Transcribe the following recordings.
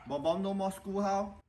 Bom, no more school how?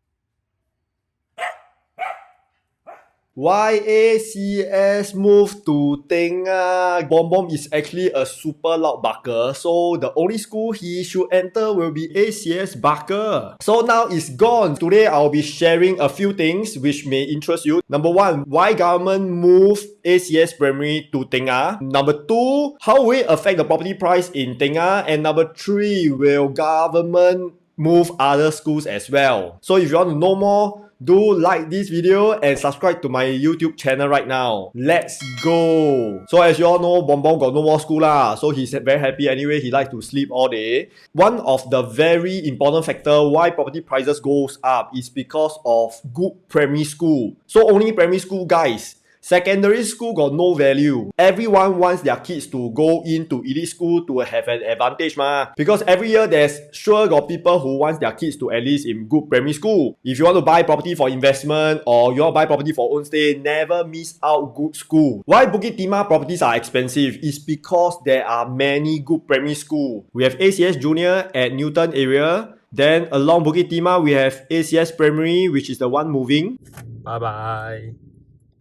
Why ACS move to Tengah? Bom is actually a super loud barker, so the only school he should enter will be ACS Barker. So now it's gone. Today I'll be sharing a few things which may interest you. Number one, why government move ACS Primary to Tengah? Number two, how will it affect the property price in Tengah? And number three, will government move other schools as well? So if you want to know more, do like this video and subscribe to my YouTube channel right now. Let's go! So as you all know, Bom got no more school lah. So he's very happy anyway. He likes to sleep all day. One of the very important factor why property prices goes up is because of good primary school. So only primary school guys. Secondary school got no value. Everyone wants their kids to go into elite school to have an advantage mah. Because every year there's sure got people who wants their kids to at least in good primary school. If you want to buy property for investment or you want to buy property for own stay, never miss out good school. Why Bukit Timah properties are expensive is because there are many good primary school. We have ACS Junior at Newton area. Then along Bukit Timah we have ACS Primary, which is the one moving. Bye bye.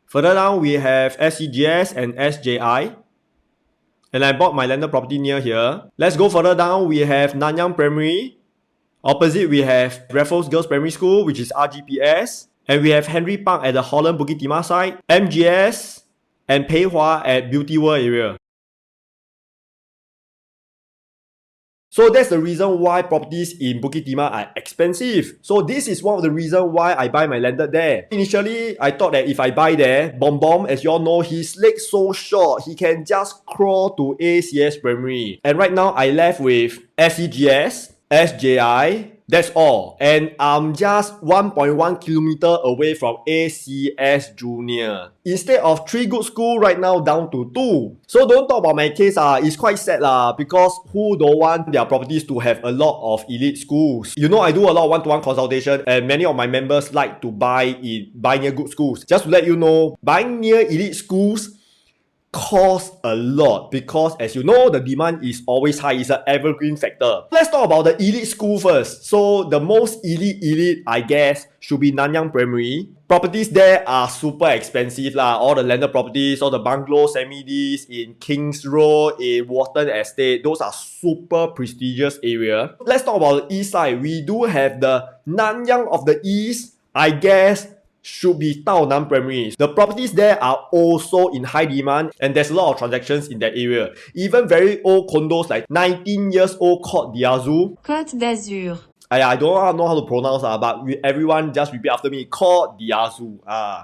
Further down, we have SCGS and SJI. And I bought my landed property near here. Let's go further down. We have Nanyang Primary. Opposite, we have Raffles Girls Primary School, which is RGPS. And we have Henry Park at the Holland Bukit Timah side. MGS and Pei Hwa at Beauty World area. So that's the reason why properties in Bukit Timah are expensive. So this is one of the reasons why I buy my landed there. Initially, I thought that if I buy there, Bom, as you all know, his legs so short, he can just crawl to ACS Primary. And right now, I left with SCGS, SJI, that's all. And I'm just 1.1 kilometer away from ACS Junior. Instead of 3 good schools, right now down to 2. So don't talk about my case, it's quite sad because who don't want their properties to have a lot of elite schools? You know, I do a lot of one-to-one consultation and many of my members like to buy near good schools. Just to let you know, buying near elite schools costs a lot because as you know, the demand is always high. It's an evergreen factor. Let's talk about the elite school first. So the most elite I guess should be Nanyang Primary. Properties there are super expensive lah. All the landed properties, all the bungalows, semi-Ds in Kings Road, in Wharton Estate, those are super prestigious area. Let's talk about the east side. We do have the Nanyang of the East, I guess should be Tao Nan Primary. The properties there are also in high demand and there's a lot of transactions in that area. Even very old condos like 19 years old Côte d'Azur. Côte d'Azur. I don't know how to pronounce but everyone just repeat after me. Côte d'Azur.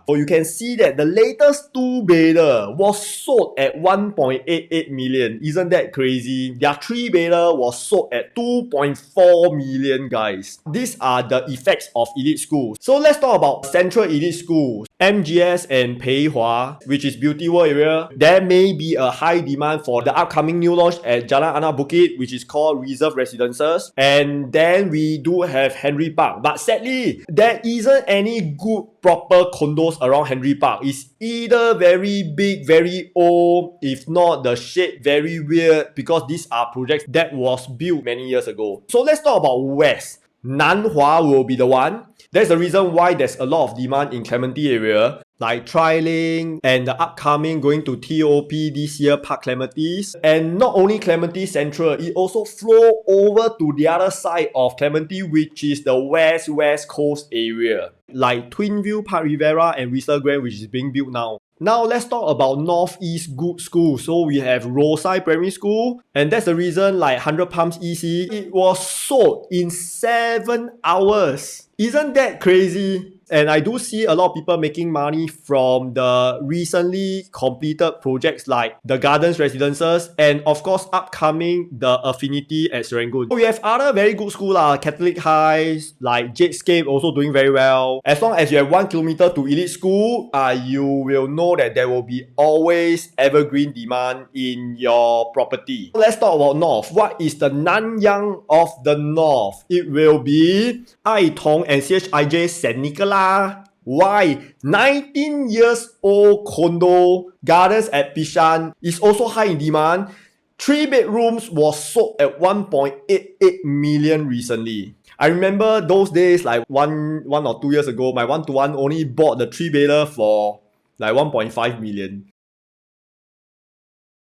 So you can see that the latest 2-bedder was sold at 1.88 million. Isn't that crazy? Their 3-bedder was sold at 2.4 million, guys. These are the effects of elite schools. So let's talk about central elite schools. MGS and Pei Hwa, which is Beauty World area. There may be a high demand for the upcoming new launch at Jalan Anak Bukit, which is called Reserve Residences. And then we do have Henry Park. But sadly, there isn't any good proper condos around Henry Park. It's either very big, very old, if not the shape very weird, because these are projects that was built many years ago. So let's talk about West. Nanhua will be the one. That's the reason why there's a lot of demand in Clementi area, like Tri-Link and the upcoming going to TOP this year, Park Clementi. And not only Clementi Central, it also flow over to the other side of Clementi, which is the West Coast area, like Twinview, Park Rivera and Whistler Grand, which is being built now. Now let's talk about Northeast good schools. So we have Rosai Primary School, and that's the reason like 100 Palms EC, it was sold in 7 hours. Isn't that crazy? And I do see a lot of people making money from the recently completed projects like the Gardens Residences and of course upcoming the Affinity at Serangoon. We have other very good schools Catholic Highs, like Jadescape also doing very well. As long as you have 1 kilometer to elite school, you will know that there will be always evergreen demand in your property. Let's talk about North. What is the Nanyang of the North? It will be Aitong and CHIJ St. Nicholas. Why? 19 years old condo, gardens at Bishan is also high in demand. 3 bedrooms was sold at 1.88 million recently. I remember those days, like one or 2 years ago, my one-to-one only bought the 3-bedder for like 1.5 million.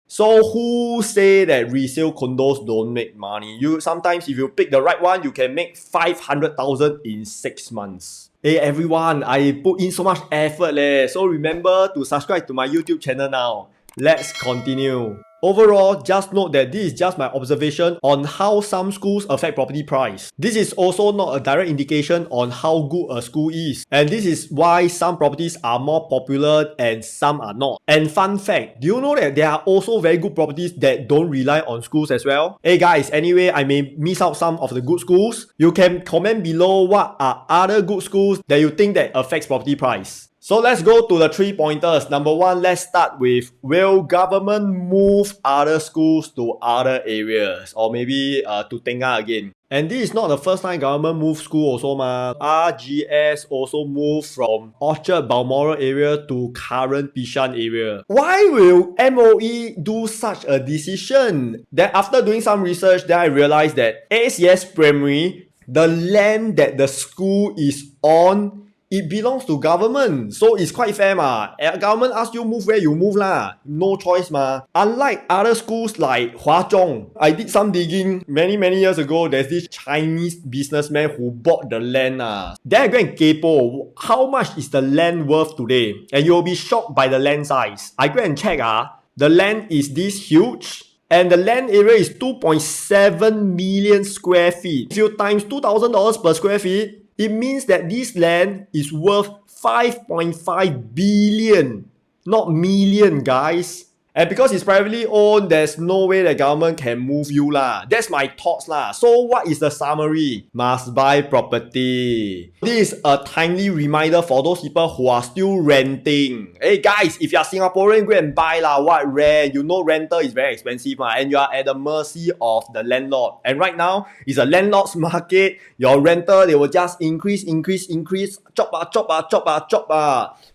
So who say that resale condos don't make money? Sometimes if you pick the right one, you can make 500,000 in 6 months. Hey everyone, I put in so much effort so remember to subscribe to my YouTube channel now. Let's continue. Overall, just note that this is just my observation on how some schools affect property price. This is also not a direct indication on how good a school is. And this is why some properties are more popular and some are not. And fun fact, do you know that there are also very good properties that don't rely on schools as well? Hey guys, anyway, I may miss out some of the good schools. You can comment below what are other good schools that you think that affects property price. So let's go to the 3 pointers. Number 1, let's start with, will government move other schools to other areas? Or maybe to Tengah again. And this is not the first time government moves school also ma. RGS also moved from Orchard Balmoral area to current Bishan area. Why will MOE do such a decision? Then after doing some research, then I realized that ACS Primary, the land that the school is on, it belongs to government. So it's quite fair ma. Government asks you move where you move lah. No choice ma. Unlike other schools like Hwa Chong, I did some digging many years ago. There's this Chinese businessman who bought the land Then I go and kepo. How much is the land worth today? And you'll be shocked by the land size. I go and check the land is this huge. And the land area is 2.7 million square feet. If you times $2,000 per square feet, it means that this land is worth 5.5 billion, not million, guys. And because it's privately owned, there's no way the government can move you lah. That's my thoughts lah. So what is the summary? Must buy property. This is a timely reminder for those people who are still renting. Hey guys, if you are Singaporean, go and buy lah. What rent? You know rental is very expensive and you are at the mercy of the landlord. And right now, it's a landlord's market. Your rental, they will just increase. Chop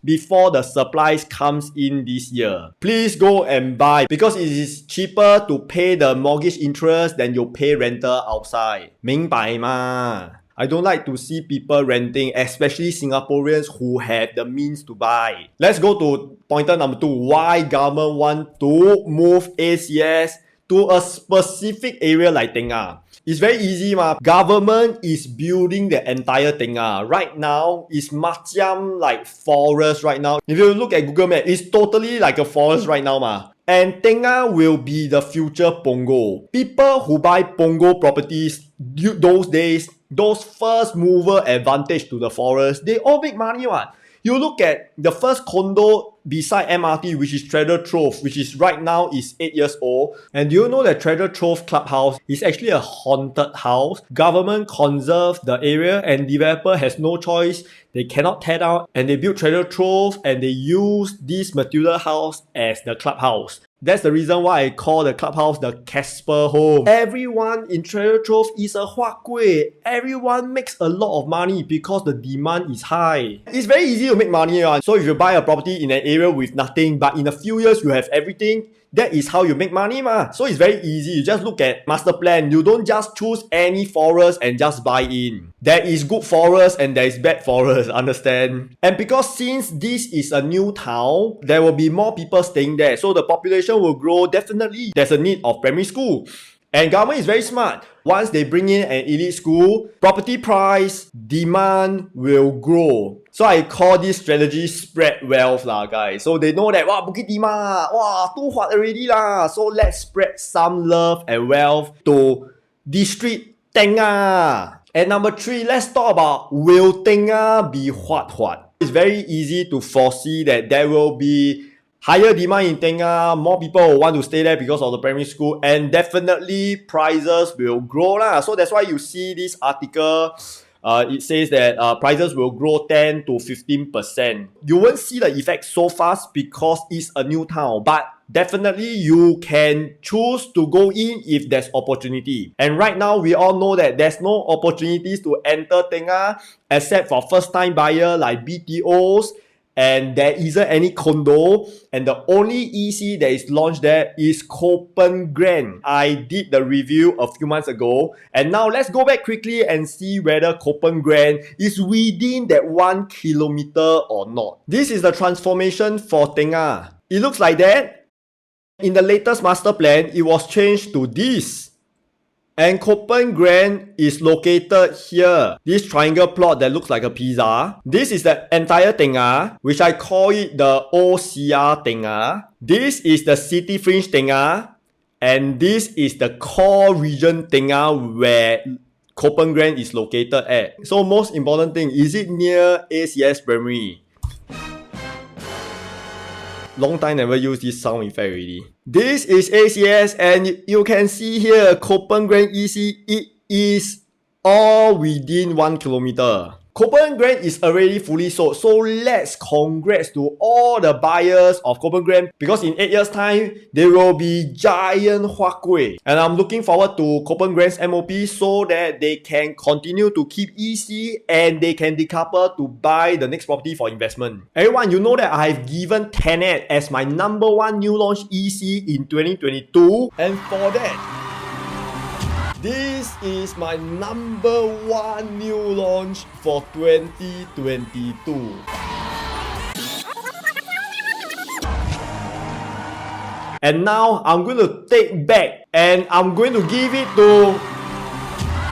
before the supplies comes in this year. Please go and buy because it is cheaper to pay the mortgage interest than you pay rental outside. 明白吗? I don't like to see people renting, especially Singaporeans who have the means to buy. Let's go to pointer number 2. Why government want to move ACS to a specific area like Tengah? It's very easy ma. Government is building the entire Tengah. Right now, it's macam like forest right now. If you look at Google Maps, it's totally like a forest right now ma. And Tengah will be the future Punggol. People who buy Punggol properties those days, those first mover advantage to the forest, they all make money what. You look at the first condo beside MRT, which is Treasure Trove, which is right now is 8 years old. And do you know that Treasure Trove Clubhouse is actually a haunted house? Government conserve the area and developer has no choice. They cannot tear down and they build Treasure Trove and they use this material house as the clubhouse. That's the reason why I call the clubhouse the Casper home. Everyone in Treasure Trove is a huat-kueh. Everyone makes a lot of money because the demand is high. It's very easy to make money. So if you buy a property in an area with nothing, but in a few years you have everything, that is how you make money ma. So it's very easy. You just look at master plan. You don't just choose any forest and just buy in. There is good forest and there is bad forest, understand? And because since this is a new town, there will be more people staying there. So the population will grow. Definitely, there's a need of primary school. And government is very smart. Once they bring in an elite school, property price, demand will grow. So I call this strategy spread wealth lah guys. So they know that Bukit Timah, too hot already lah. So let's spread some love and wealth to district Tengah. And number 3, let's talk about, will Tengah be hot? It's very easy to foresee that there will be higher demand in Tengah, more people will want to stay there because of the primary school, and definitely prices will grow lah. So that's why you see this article, it says that prices will grow 10 to 15%. You won't see the effect so fast because it's a new town, but definitely you can choose to go in if there's opportunity. And right now, we all know that there's no opportunities to enter Tengah except for first-time buyer like BTOs and there isn't any condo, and the only EC that is launched there is Copen Grand. I did the review a few months ago, and now let's go back quickly and see whether Copen Grand is within that 1 kilometer or not. This is the transformation for Tengah. It looks like that. In the latest master plan, it was changed to this. And Copen Grand is located here. This triangle plot that looks like a pizza. This is the entire Tengah, which I call it the OCR Tengah. This is the city fringe Tengah. And this is the core region Tengah where Copen Grand is located at. So most important thing, is it near ACS Primary? Long time never use this sound effect already. This is ACS, and you can see here Copen Grand EC. It is all within 1 kilometer. Copen Grand is already fully sold, so let's congrats to all the buyers of Copen Grand, because in 8 years time there will be giant hua kueh. And I'm looking forward to Copen Grand's MOP so that they can continue to keep EC and they can decouple to buy the next property for investment. Everyone, you know that I've given Tenet as my #1 new launch EC in 2022, and for that, this is my #1 new launch for 2022. And now I'm going to take back and I'm going to give it to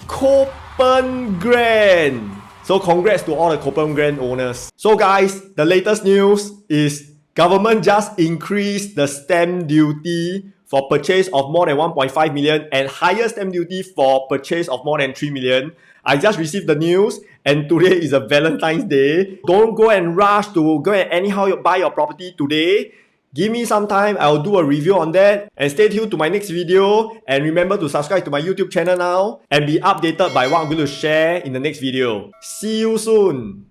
Copen Grand. So congrats to all the Copen Grand owners. So guys, the latest news is government just increased the stamp duty for purchase of more than 1.5 million and higher stamp duty for purchase of more than 3 million. I just received the news, and today is a Valentine's Day. Don't go and rush to go and anyhow buy your property today. Give me some time, I'll do a review on that. And stay tuned to my next video. And remember to subscribe to my YouTube channel now and be updated by what I'm going to share in the next video. See you soon.